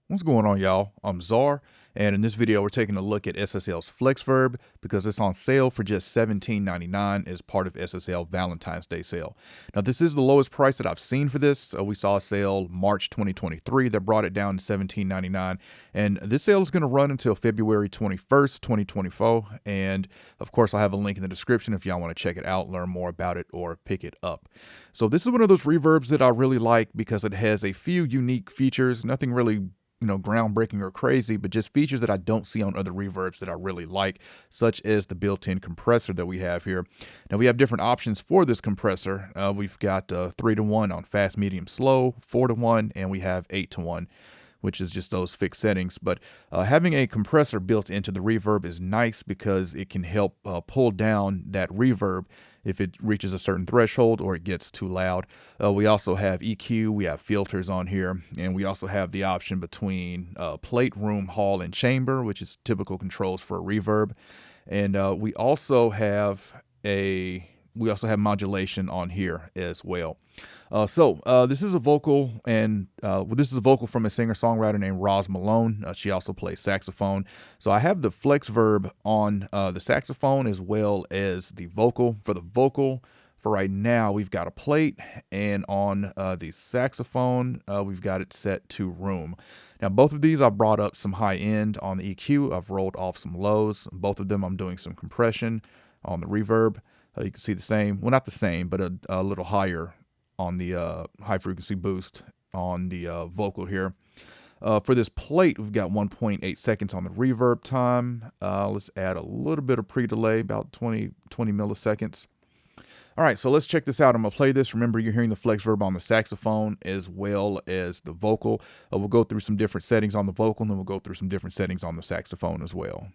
What's going on, y'all? I'm Czar, and in this video, we're taking a look at SSL's FlexVerb because it's on sale for just $17.99 as part of SSL Valentine's Day sale. Now, this is the lowest price that I've seen for this. We saw a sale March 2023 that brought it down to $17.99, and this sale is going to run until February 21st, 2024. And of course, I'll have a link in the description if y'all want to check it out, learn more about it, or pick it up. So this is one of those reverbs that I really like because it has a few unique features, nothing really groundbreaking or crazy, but just features that I don't see on other reverbs that I really like, such as the built-in compressor that we have here. Now we have different options for this compressor. We've got 3-to-1 on fast, medium, slow, 4-to-1, and we have 8-to-1, which is just those fixed settings. But having a compressor built into the reverb is nice because it can help pull down that reverb if it reaches a certain threshold or it gets too loud. We also have EQ, we have filters on here, and we also have the option between plate, room, hall, and chamber, which is typical controls for a reverb. And we also have modulation on here as well. This is a vocal, and this is a vocal from a singer-songwriter named Roz Malone. She also plays saxophone. So I have the FlexVerb on the saxophone as well as the vocal. For the vocal, for right now, we've got a plate, and on the saxophone, we've got it set to room. Now, both of these I've brought up some high end on the EQ. I've rolled off some lows. Both of them I'm doing some compression on the reverb. You can see the same, well, not the same, but a little higher on the high frequency boost on the vocal here. For this plate, we've got 1.8 seconds on the reverb time. Let's add a little bit of pre-delay, about 20 milliseconds. All right, so let's check this out. I'm going to play this. Remember, you're hearing the FlexVerb on the saxophone as well as the vocal. We'll go through some different settings on the vocal, and then we'll go through some different settings on the saxophone as well.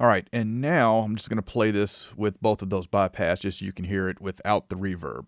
All right, and now I'm just going to play this with both of those bypass just so you can hear it without the reverb.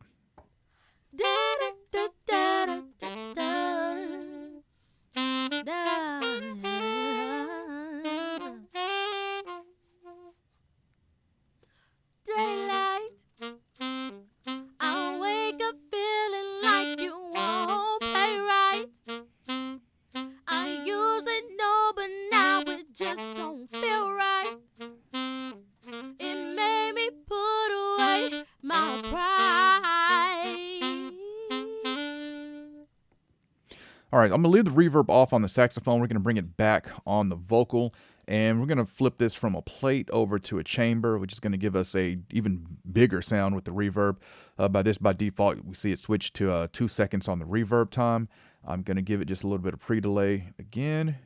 All right, I'm going to leave the reverb off on the saxophone. We're going to bring it back on the vocal, and we're going to flip this from a plate over to a chamber, which is going to give us a even bigger sound with the reverb. By default, we see it switch to 2 seconds on the reverb time. I'm going to give it just a little bit of pre-delay again,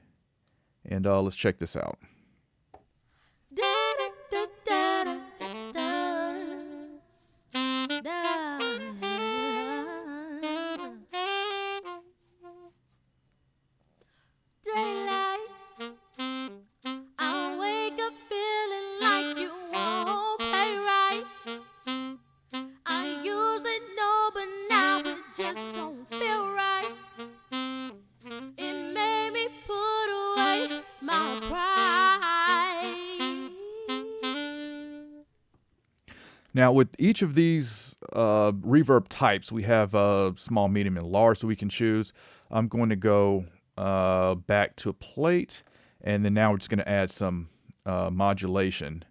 and let's check this out. Now, with each of these reverb types, we have small, medium, and large, so we can choose. I'm going to go back to a plate, and then now we're just going to add some modulation.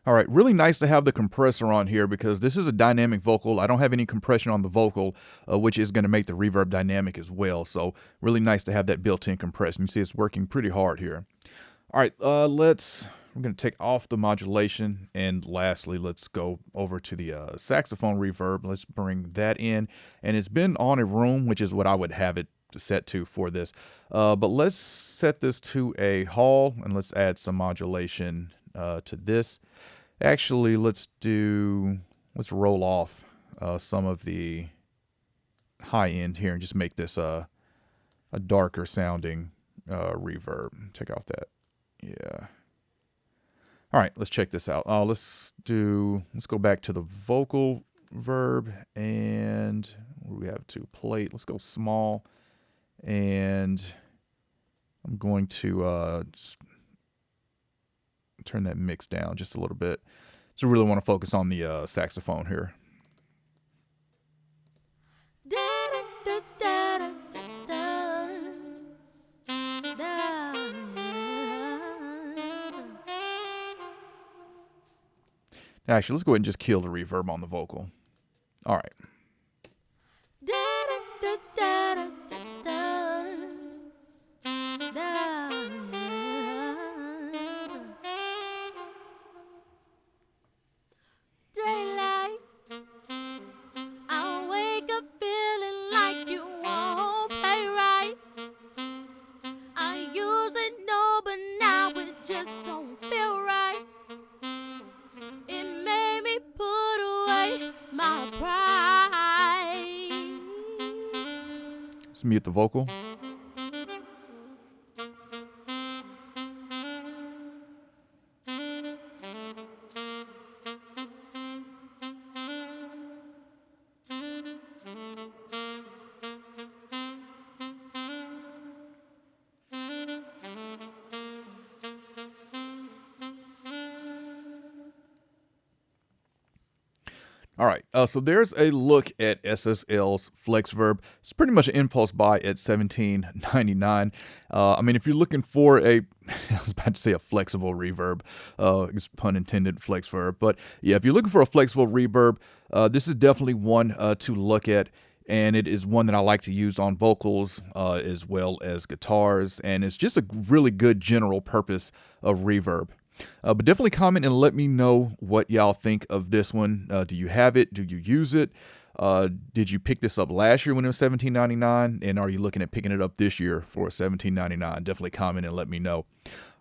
All right, really nice to have the compressor on here because this is a dynamic vocal. I don't have any compression on the vocal, which is going to make the reverb dynamic as well. So really nice to have that built-in compression. You see it's working pretty hard here. All right, we're going to take off the modulation. And lastly, let's go over to the saxophone reverb. Let's bring that in. And it's been on a room, which is what I would have it set to for this. But let's set this to a hall and let's add some modulation to this. Actually, let's roll off some of the high end here and just make this a darker sounding reverb. Take off that. Yeah. All right, let's check this out. Let's go back to the vocal verb and what do we have to plate? Let's go small, and I'm going to just turn that mix down just a little bit. So really want to focus on the saxophone here. Actually, let's go ahead and just kill the reverb on the vocal. All right. Let's mute the vocal. All right, so there's a look at SSL's FlexVerb. It's pretty much an impulse buy at $17.99. I mean, if you're looking for I was about to say a flexible reverb, pun intended, FlexVerb. But yeah, if you're looking for a flexible reverb, this is definitely one to look at. And it is one that I like to use on vocals as well as guitars. And it's just a really good general purpose of reverb. But definitely comment and let me know what y'all think of this one. Do you have it? Do you use it? Did you pick this up last year when it was $17.99? And are you looking at picking it up this year for $17.99? Definitely comment and let me know.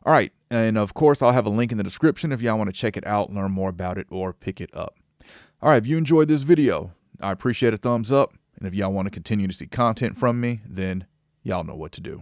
All right. And of course, I'll have a link in the description if y'all want to check it out, learn more about it, or pick it up. All right. If you enjoyed this video, I appreciate a thumbs up. And if y'all want to continue to see content from me, then y'all know what to do.